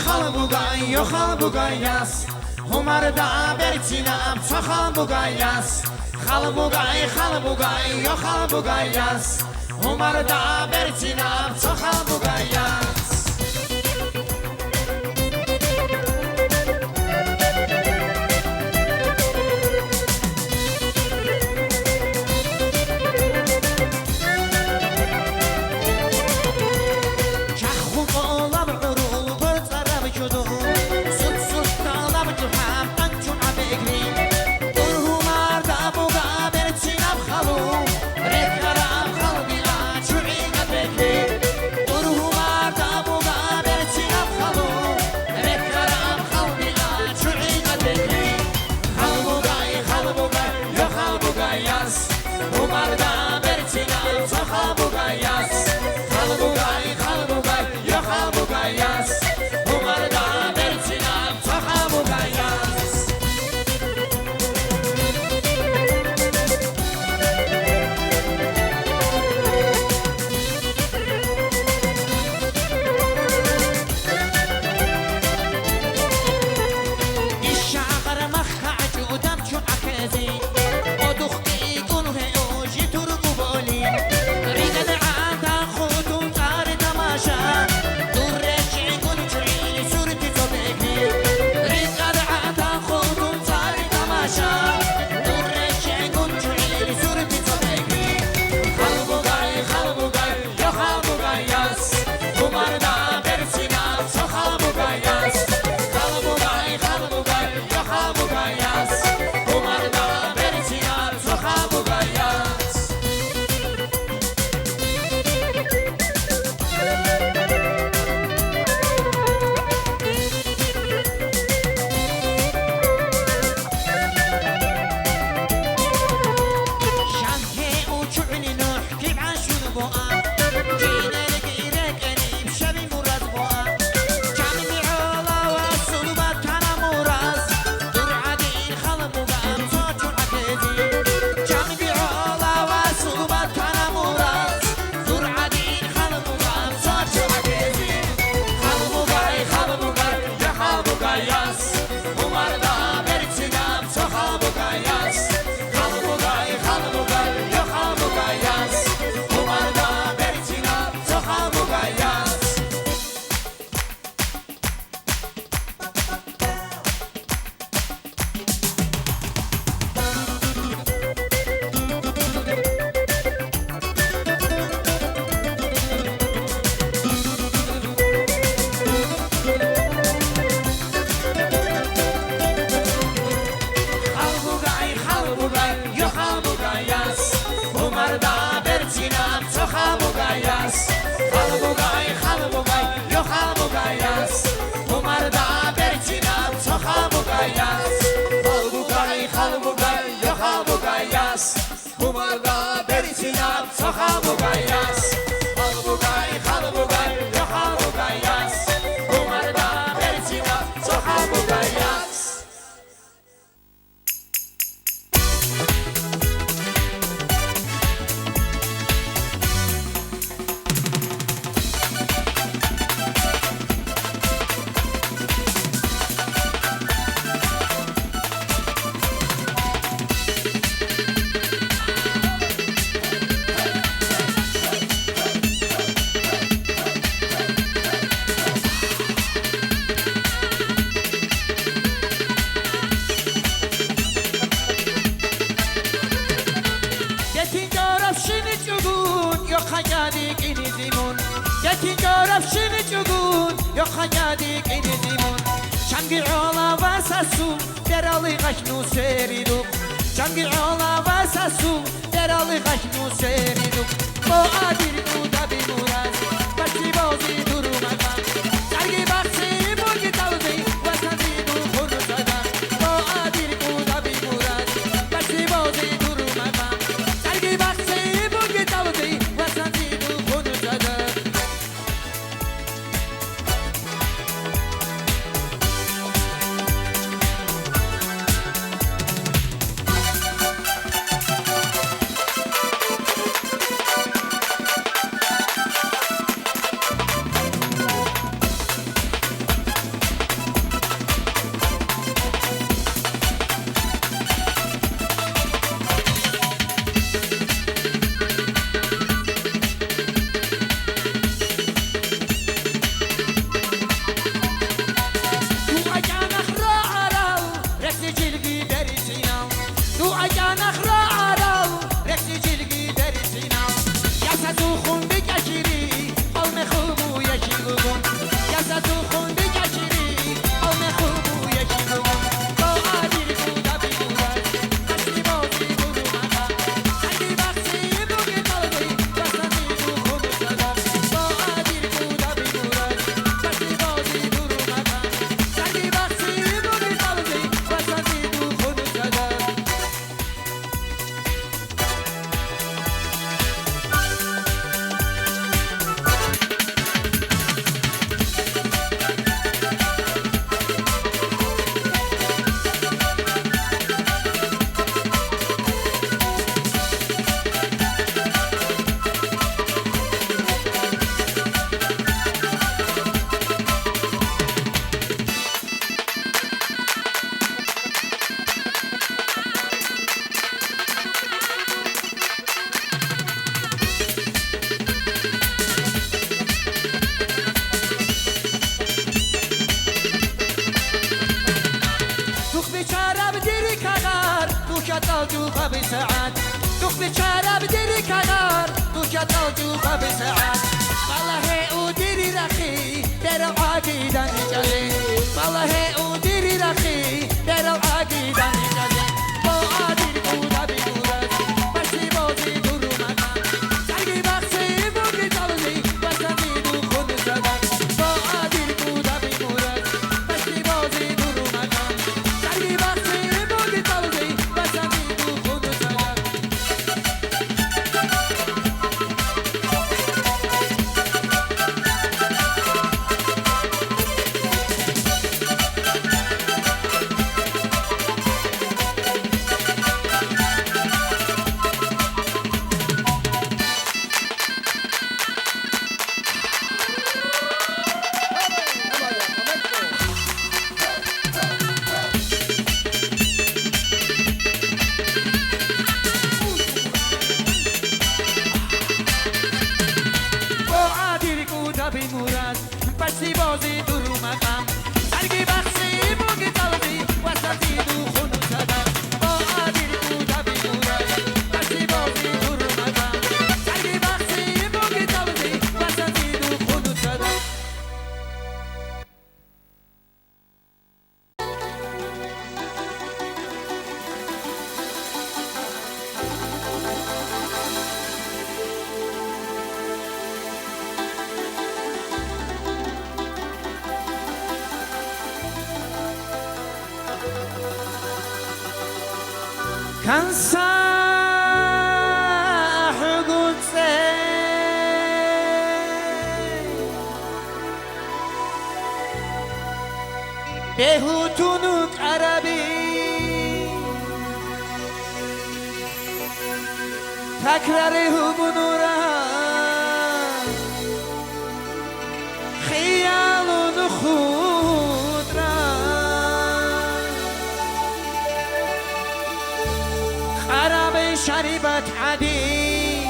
خالبوگای یا خالبوگای است همار دا برچینم تو خالبوگای است خالبوگای یا خالبوگای است همار دا برچینم تو خالبوگای است تو خون بگشیری قوم خوب و یکی بگم گسه تو خون بگشیری قوم خوب و یکی بگم با عدیر بوده بیمورد دستی بازی برو مقام سنگی بخشی بگی قلبی دستانی تو خون صدم با عدیر بوده بیمورد دستی بازی برو مقام سنگی بخشی بگی قلبی دستانی تو خون صدم دوخ بیچاره بدیری کار دوشت جو خبی ساعت دوخ بیچاره بدیری کار دوشت جو خبی ساعت والله او دیری رخی در عقیدن جلی والله او دیری رخی در عقیدن جلی با عادی بوده بیمورد بسی بازی درو مقام سرگی بخشی بگی جلوی بسنی دو خود زدن با عادی بوده بیمورد بسی بازی درو مقام سرگی بخشی بگی جلوی بسنی دو خود زدن بیمورد بسی بازی درو مقام سرگی بخشی بگی جلوی وسطی دو خونو زدم با عادی بوده بیمورد بسی بازی درو مقام سرگی بخشی بگی جلوی وسطی دو خونو زدم كنساح قدسي بهوتونك عربي تكراره بنورا خيال خضرا خراب شربت عدي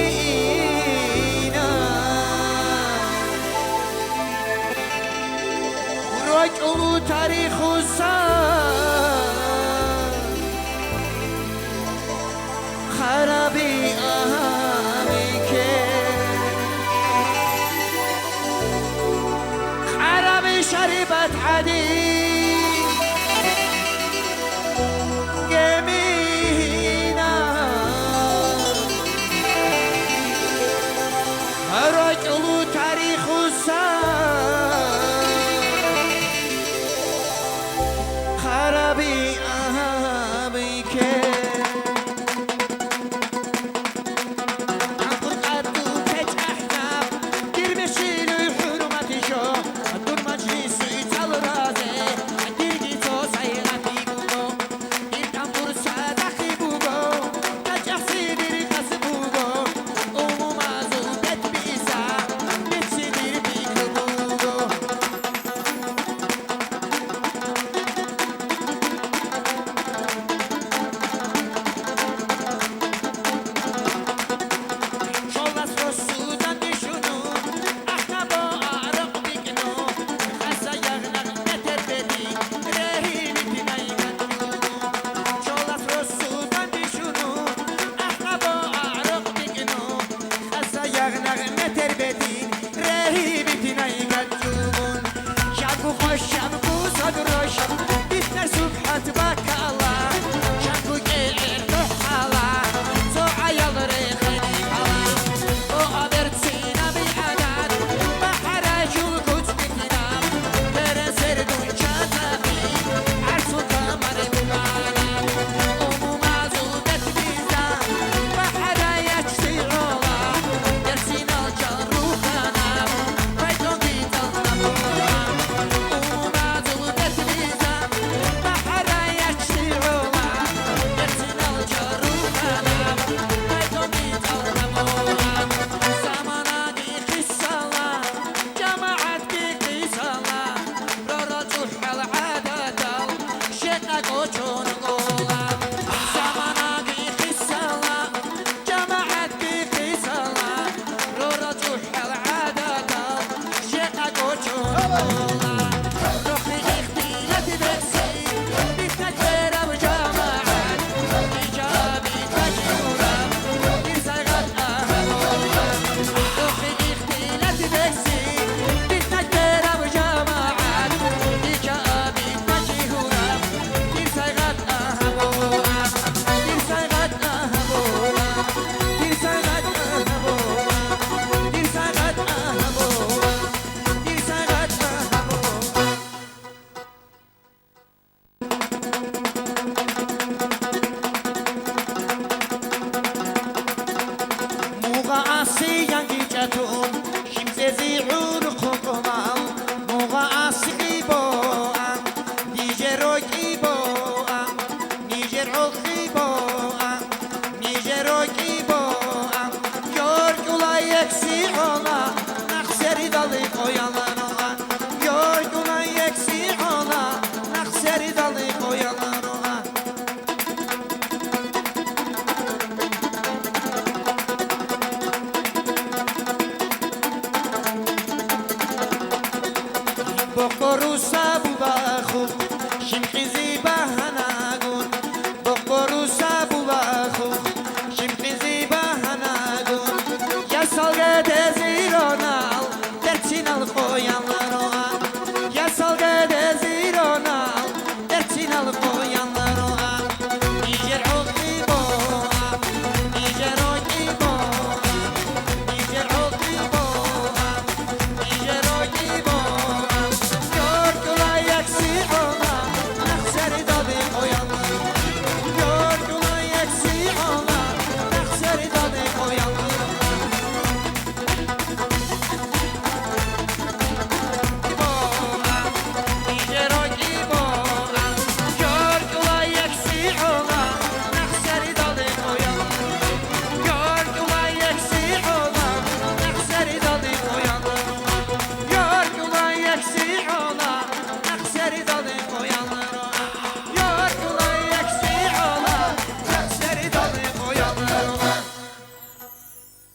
جميعنا رجعوا تاريخ خرابي آميك خراب شربت عدي رجعوا تاريخ خرابي آبيك روشم بوساد روشم بیتر سبحت bakala Çanku gelir ruhala So ayalları khini kala O abertsina bi adat Bahara jul kuch bitinam Tere serdun çatabi Arsu kamar bulana Umu mazudet bizan Bahara yaçti ola Dersin al can ruhana Fayton gital namola Umu mazudet bizan Bahara yaçti ola Dersin al can ruhana Fayton gital namola Zamana di qissala Cemaat bi qissala Rora tuhal adadal Şeta koçun olam Zamana di qissala Cemaat bi qissala Rora tuhal adadal Şeta koçun olam Ruhi ihtilat beksi Bitmek verem cemaat İcabi tecrüra Bir saygat ahal olam Ruhi ihtilat beksi Bitmek verem cemaat İcabi tecrüra Bir saygat ahal olam Bir saygat ahal olam Bir saygat ahal olam Bir saygat ahal olam Bir saygat ahal olam موغا عصيان جيجاتون شمزي عرقكم موغا عصي بوان نيجروكي بوان نيجروكي بوان نيجروكي بوان يوركولا يكسي ona نخسري دالي koyanlar ona Yorgula yeksi ona Nakseri dalı koyanlar ona Bokoru sabu bakhu Shimkhizi bahanagun Bokoru sabu bakhu Shimkhizi bahanagun Yasal gede zironal Dersin al koyanlar oğa Yasal gede zironal Dersin al koyanlar oğa Nijer oki boğa Nijer oki boğa Nijer oki boğa Nijer oki boğa Yorgula yeksi ona Nakseri dadı koyanlar Yorgula yeksi ona Nakseri dadı koyanlar Koyanlar